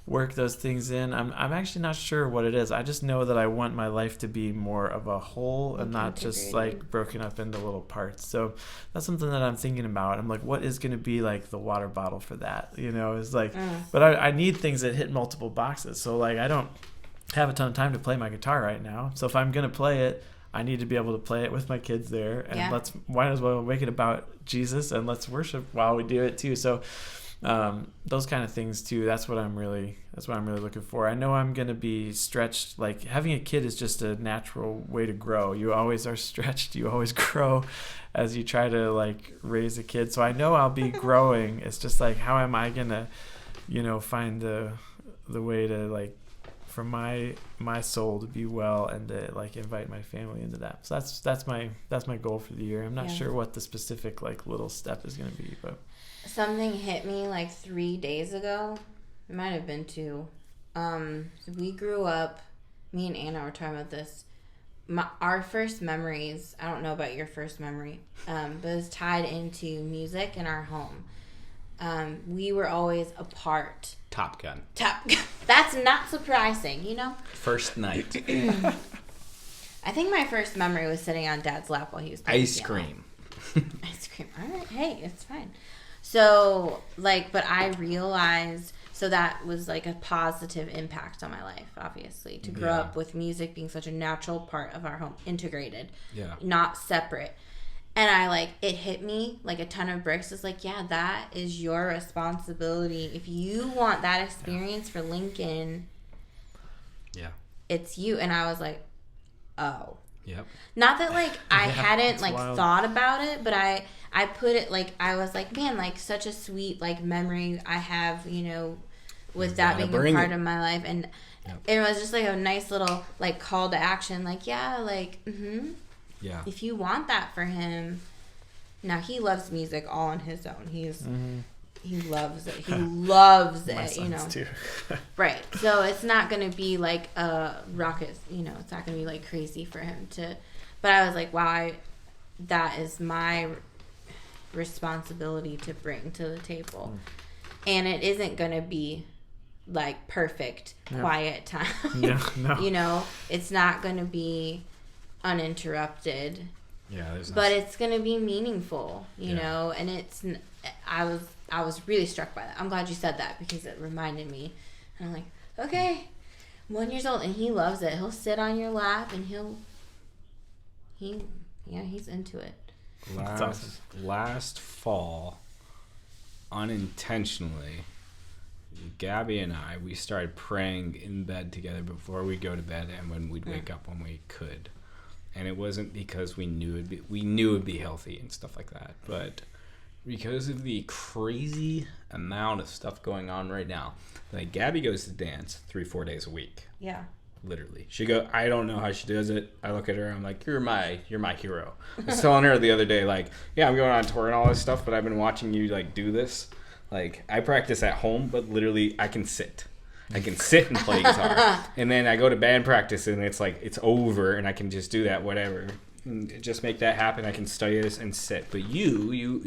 work those things in. I'm actually not sure what it is. I just know that I want my life to be more of a whole and not just like broken up into little parts. So that's something that I'm thinking about. I'm like, what is going to be like the water bottle for that? It's like, but I need things that hit multiple boxes. So like, I don't have a ton of time to play my guitar right now. So if I'm going to play it, I need to be able to play it with my kids there, and might as well make it about Jesus, and let's worship while we do it too. So those kind of things too. That's what I'm really looking for. I know I'm going to be stretched. Like having a kid is just a natural way to grow. You always are stretched. You always grow as you try to like raise a kid. So I know I'll be growing. It's just like, how am I going to, find the way to like, for my soul to be well, and to like invite my family into that. So that's my goal for the year. I'm not sure what the specific like little step is going to be, but something hit me like 3 days ago. It might have been 2. So we grew up, me and Anna were talking about this. Our first memories, I don't know about your first memory, but it's tied into music in our home. We were always apart. Top Gun. That's not surprising, First night. I think my first memory was sitting on Dad's lap while he was playing Ice cream. Ice cream. All right. Hey, it's fine. So, like, but I realized, so that was like a positive impact on my life, obviously, to grow up with music being such a natural part of our home, integrated, not separate. And it hit me like a ton of bricks. It's like, that is your responsibility. If you want that experience for Lincoln, it's you. And I was like, oh. Yep. Not that I hadn't thought about it, but I put it I was like, man, such a sweet memory I have, with that being a part of my life. And it was just a nice little call to action. Yeah. If you want that for him. Now he loves music all on his own. He loves it. He loves My it, sons too. Right. So it's not going to be a rocket, it's not going to be crazy for him to, but I was like, wow, that is my responsibility to bring to the table. And it isn't going to be perfect, quiet time. Yeah, no. It's not going to be uninterrupted. Yeah, but it's going to be meaningful, you know, and I was really struck by that. I'm glad you said that because it reminded me. And I'm like, okay, 1 year old, and he loves it. He'll sit on your lap and he's into it. Last fall, unintentionally, Gabby and we started praying in bed together before we go to bed and when we'd wake up when we could. And it wasn't because we knew it'd be healthy and stuff like that, but because of the crazy amount of stuff going on right now. Gabby goes to dance 3-4 days a week. Yeah. Literally. I don't know how she does it. I look at her, I'm like, you're my hero. I was telling her the other day, I'm going on tour and all this stuff, but I've been watching you do this. I practice at home, but literally I can sit and play guitar. And then I go to band practice and it's it's over and I can just do that, whatever. And just make that happen. I can study this and sit. But you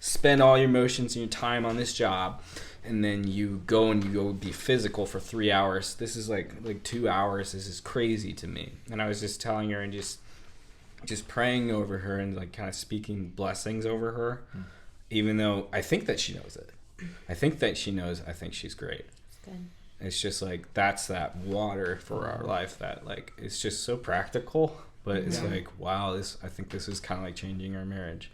spend all your emotions and your time on this job, and then you go be physical for 3 hours. This is 2 hours. This is crazy to me. And I was just telling her and just praying over her and kind of speaking blessings over her. even though I think that she knows it. I think that she knows. I think she's great. Good. It's just like that's that water for our life that like it's just so practical, but it's like wow, I think this is kind of like changing our marriage.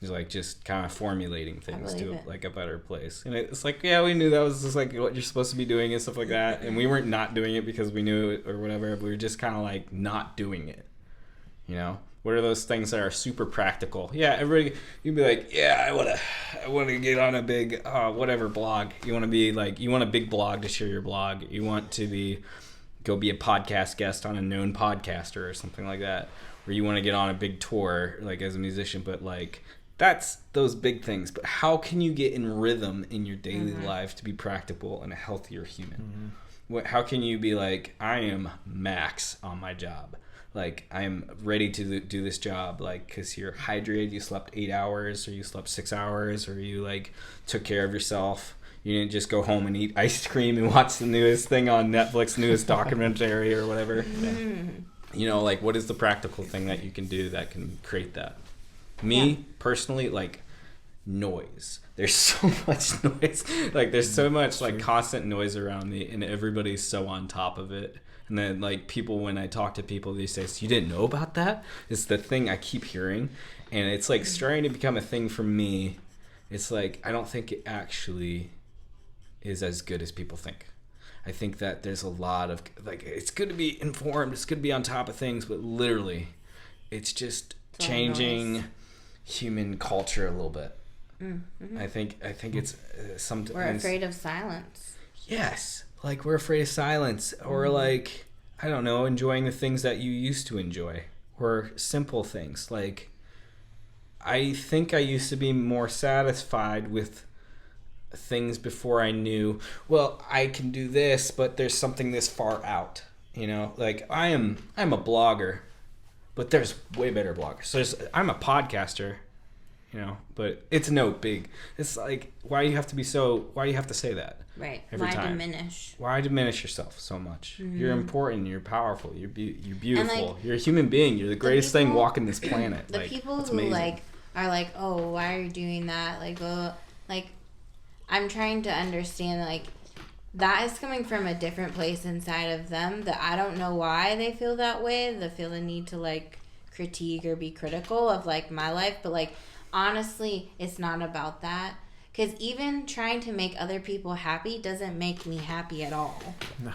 It's like just kind of formulating things to like a better place. And it's like yeah, we knew that was just like what you're supposed to be doing and stuff like that, and we weren't not doing it because we knew it or whatever. We were just kind of like not doing it, you know. What are those things that are super practical? Yeah, everybody, you'd be like, yeah, I wanna get on a big whatever blog. You want a big blog to share your blog. You want to go be a podcast guest on a known podcaster or something like that. Or you want to get on a big tour like as a musician, but like that's those big things. But how can you get in rhythm in your daily life to be practical and a healthier human? How can you be like, I am max on my job? Like, I'm ready to do this job, like, because you're hydrated, you slept 8 hours, or you slept 6 hours, or you, like, took care of yourself. You didn't just go home and eat ice cream and watch the newest thing on Netflix, newest documentary or whatever. You know, like, what is the practical thing that you can do that can create that? Me, personally, like, noise. There's so much noise. Like, there's so much, like, constant noise around me, and everybody's so on top of it. And then, like, people, when I talk to people, they say, so you didn't know about that? It's the thing I keep hearing. And it's, like, starting to become a thing for me. It's, like, I don't think it actually is as good as people think. I think that there's a lot of, like, it's good to be informed. It's good to be on top of things. But literally, it's just changing human culture a little bit. I think it's sometimes... We're afraid of silence. Yes. Like, we're afraid of silence, or like, I don't know, enjoying the things that you used to enjoy, or simple things. Like, I think I used to be more satisfied with things before I knew, well, I can do this, but there's something this far out, you know? Like, I'm a blogger, but there's way better bloggers. So I'm a podcaster, you know, but it's no big. It's like, why do you have to say that? Right. Every Why time. diminish? Why diminish yourself so much? You're important. You're powerful. You're beautiful. Like, you're a human being. You're the greatest thing walking this planet. The like, people who like are like, oh, why are you doing that? Like, I'm trying to understand, like, that is coming from a different place inside of them that I don't know why they feel that way. They feel the need to, like, critique or be critical of, like, my life. But, like, honestly, it's not about that. Because even trying to make other people happy doesn't make me happy at all. No.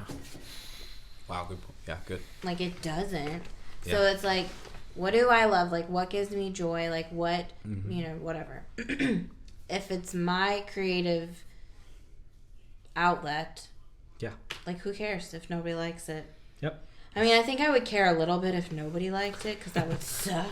Wow, good. Yeah, good. Like, it doesn't. Yeah. So it's like, what do I love? Like, what gives me joy? Like, what, you know, whatever. If it's my creative outlet, yeah, like, who cares if nobody likes it? Yep. I mean, I think I would care a little bit if nobody liked it, because that would suck.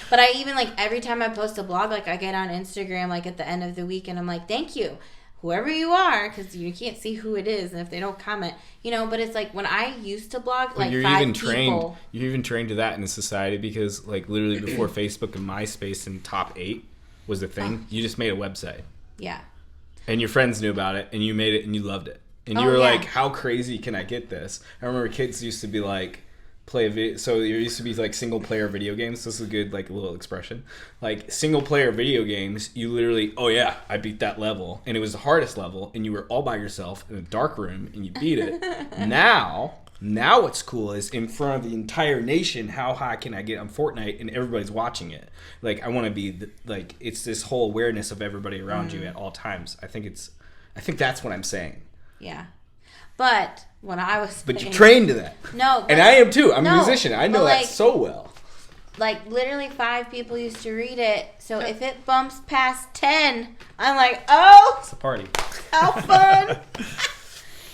But I even, like, every time I post a blog, like, I get on Instagram, like, at the end of the week, and I'm like, thank you, whoever you are, because you can't see who it is, and if they don't comment, you know. But it's like, when I used to blog, but like, you're 5 even people... You're even trained to that in society, because, like, literally before Facebook and MySpace and top 8 was the thing, you just made a website. Yeah. And your friends knew about it, and you made it, and you loved it. And you were like, how crazy can I get this? I remember kids used to be like, play a video. So there used to be like single player video games. This is a good like little expression. Like single player video games, you literally, oh yeah, I beat that level, and it was the hardest level, and you were all by yourself in a dark room, and you beat it. Now what's cool is in front of the entire nation, how high can I get on Fortnite, and everybody's watching it. Like I want to be like, it's this whole awareness of everybody around you at all times. I think that's what I'm saying. Yeah. But when I was But you're trained to that. No. And I am too. I'm a musician. I know like, that so well. Like, literally 5 people used to read it. So if it bumps past 10, I'm like, oh! It's a party. How fun!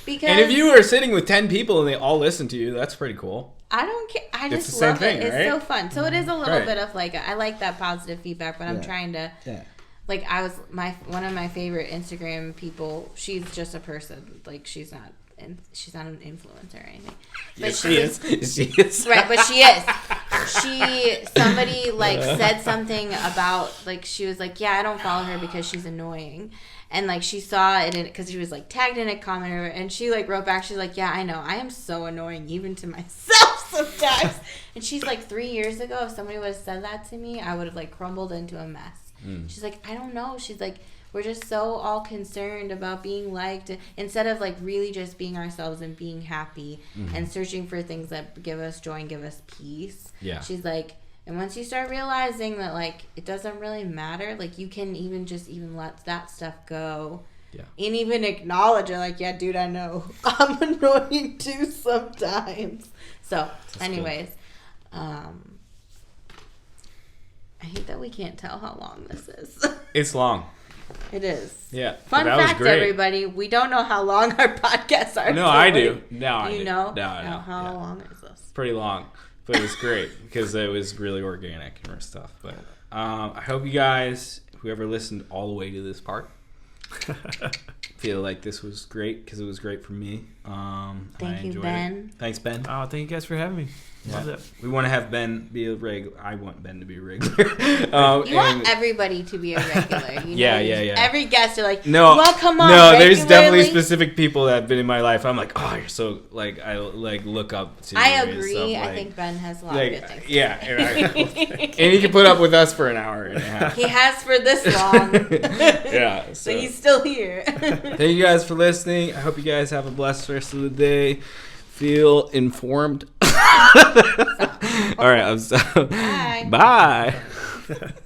Because and if you were sitting with 10 people and they all listen to you, that's pretty cool. I don't care. I It's just the same love thing, it. It's right? so fun. So it is a little Right. bit of like, I like that positive feedback, but I'm trying to... Yeah. Like, one of my favorite Instagram people, she's just a person. Like, she's not an influencer or anything. But Yes, she is. She is. Right, but she is. Somebody, like, said something about, like, she was like, yeah, I don't follow her because she's annoying. And, like, she saw it because she was, like, tagged in a comment, and she, like, wrote back, she's like, yeah, I know, I am so annoying, even to myself sometimes. And she's like, 3 years ago, if somebody would have said that to me, I would have, like, crumbled into a mess. She's like, I don't know. She's like, we're just so all concerned about being liked instead of like really just being ourselves and being happy and searching for things that give us joy and give us peace. Yeah. She's like, and once you start realizing that like it doesn't really matter, like you can even let that stuff go. Yeah. And even acknowledge it, like, yeah, dude, I know I'm annoying too sometimes. So, anyways, I hate that we can't tell how long this is. It's long. It is. Yeah. Fun that was fact, great. everybody, we don't know how long our podcasts are. No, I do. No, I You do. know? No, I know. How long is this? Pretty long, but it was great because it was really organic and stuff. But I hope you guys, whoever listened all the way to this part, feel like this was great because it was great for me. Thank you, Ben. Thanks, Ben. Oh, thank you guys for having me. Love Yeah. it. We want to have Ben be a regular. I want Ben to be a regular. You want everybody to be a regular. You know? Yeah. Every guest are like, No, you want to come on no. There's definitely regularly? specific people that have been in my life. I'm like, oh, you're so like I like look up to. I you and agree. stuff, I like- think Ben has a lot like, of good things. yeah, and he can put up with us for an hour and a half. He has for this long. Yeah, So he's still here. Thank you guys for listening. I hope you guys have a blessed rest of the day. Feel informed. All right, I'm so. Bye. Bye.